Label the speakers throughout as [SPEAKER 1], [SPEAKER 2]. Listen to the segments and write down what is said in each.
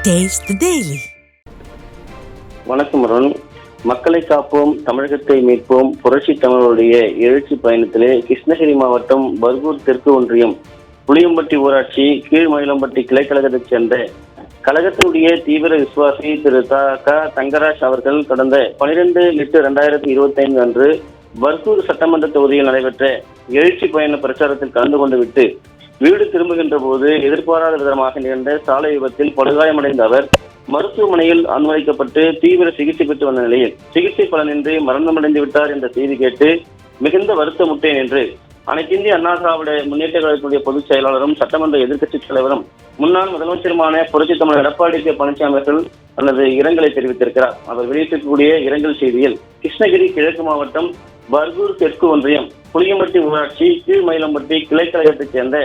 [SPEAKER 1] Taste the Daily.
[SPEAKER 2] வணக்கம் அருண். மக்களை காப்போம், தமிழகத்தை மீட்போம் புரட்சி தமிழருடைய எழுச்சி பயணத்திலே கிருஷ்ணகிரி மாவட்டம் பர்கூர் தெற்கு ஒன்றியம் புளியம்பட்டி ஊராட்சி கீழ்மயிலம்பட்டி கிளைக்கழகத்தைச் சேர்ந்த கழகத்தினுடைய தீவிர விசுவாசி திரு தங்கராஜ் அவர்கள் கடந்த 12/8/2025 அன்று பர்கூர் சட்டமன்ற தொகுதியில் நடைபெற்ற எழுச்சி பயண பிரச்சாரத்தில் கலந்து கொண்டு விட்டு வீடு திரும்புகின்ற போது எதிர்பாராத விதமாக நிகழ்ந்த சாலை விபத்தில் படுகாயமடைந்த அவர் மருத்துவமனையில் அனுமதிக்கப்பட்டு தீவிர சிகிச்சை பெற்று வந்த நிலையில் சிகிச்சை பலனின்றி மரணமடைந்து விட்டார் என்ற செய்தி கேட்டு மிகுந்த வருத்தமுட்டேன் என்று அனைத்திந்திய அண்ணா திராவிட முன்னேற்ற கழகத்தினுடைய பொதுச் செயலாளரும் சட்டமன்ற எதிர்க்கட்சித் தலைவரும் முன்னாள் முதலமைச்சருமான புரட்சி தமிழர் எடப்பாடி கே பழனிசாமி அவர்கள் தனது இரங்கலை தெரிவித்திருக்கிறார். அவர் வெளியிட்டிருக்கக்கூடிய இரங்கல் செய்தியில் கிருஷ்ணகிரி கிழக்கு மாவட்டம் பர்கூர் தெற்கு ஒன்றியம் புளியம்பட்டி ஊராட்சி கீழ்மயிலம்பட்டி கிளைக்கழகத்தைச் சேர்ந்த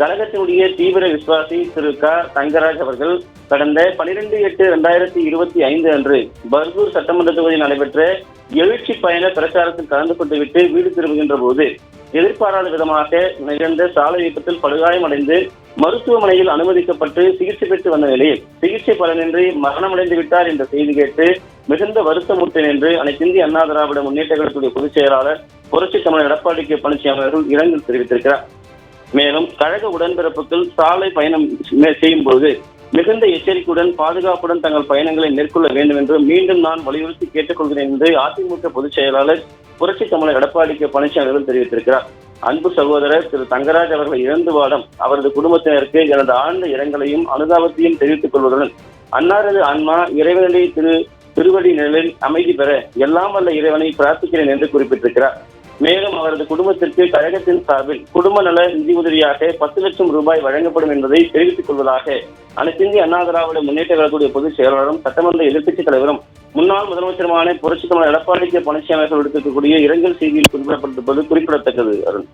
[SPEAKER 2] கழகத்தினுடைய தீவிர விசுவாசி திரு தங்கராஜ் அவர்கள் கடந்த 12/8/2025 அன்று பர்கூர் சட்டமன்ற தொகுதியில் நடைபெற்ற எழுச்சி பயண பிரச்சாரத்தில் கலந்து கொண்டுவிட்டு வீடு திரும்புகின்ற போது எதிர்பாராத விதமாக நிகழ்ந்த சாலை விபத்தில் படுகாயமடைந்து மருத்துவமனையில் அனுமதிக்கப்பட்டு சிகிச்சை பெற்று வந்த நிலையில் சிகிச்சை பலனின்றி மரணமடைந்து விட்டார் என்ற செய்தி கேட்டு மிகுந்த வருத்தமுட்டேன் என்று அனைத்திந்திய அண்ணா திராவிட முன்னேற்ற கழகத்துடைய பொதுச் செயலாளர் புரட்சி தமிழர் எடப்பாடி கே பழனிசாமி அவர்கள் இரங்கல் தெரிவித்திருக்கிறார். மேலும் கழக உடன்பிறப்புகள் சாலை பயணம் செய்யும் போது மிகுந்த எச்சரிக்கையுடன் பாதுகாப்புடன் தங்கள் பயணங்களை மேற்கொள்ள வேண்டும் என்று மீண்டும் நான் வலியுறுத்தி கேட்டுக்கொள்கிறேன் என்று அதிமுக பொதுச் செயலாளர் புரட்சி தமிழர் எடப்பாடி கே பழனிசாமி அவர்கள் தெரிவித்திருக்கிறார். அன்பு சகோதரர் திரு தங்கராஜ் அவர்கள் இறந்து வாடும் அவரது குடும்பத்தினருக்கு எனது ஆழ்ந்த இரங்கலையும் அனுதாபத்தையும் தெரிவித்துக் கொள்வதுடன் அன்னாரது ஆன்மா இறைவனை திருவடி நிலையில் அமைதி பெற எல்லாம் வல்ல இறைவனை பிரார்த்திக்கிறேன் என்று குறிப்பிட்டிருக்கிறார். மேலும் அவரது குடும்பத்திற்கு கழகத்தின் சார்பில் குடும்ப நல நிதி உதவியாக 10 லட்சம் ரூபாய் வழங்கப்படும் என்பதை தெரிவித்துக் கொள்வதாக அனைத்திந்திய அண்ணா திராவிட முன்னேற்ற கழகத்துடைய பொதுச் செயலாளரும் சட்டமன்ற எதிர்க்கட்சித் தலைவரும் முன்னாள் முதலமைச்சருமான புரட்சி தமிழர் எடப்பாடி கே பழனிசாமி அவர்கள் எடுத்திருக்கக்கூடிய இரங்கல் செய்தியில் குறிப்பிடப்பட்டிருப்பது குறிப்பிடத்தக்கது. அருண்.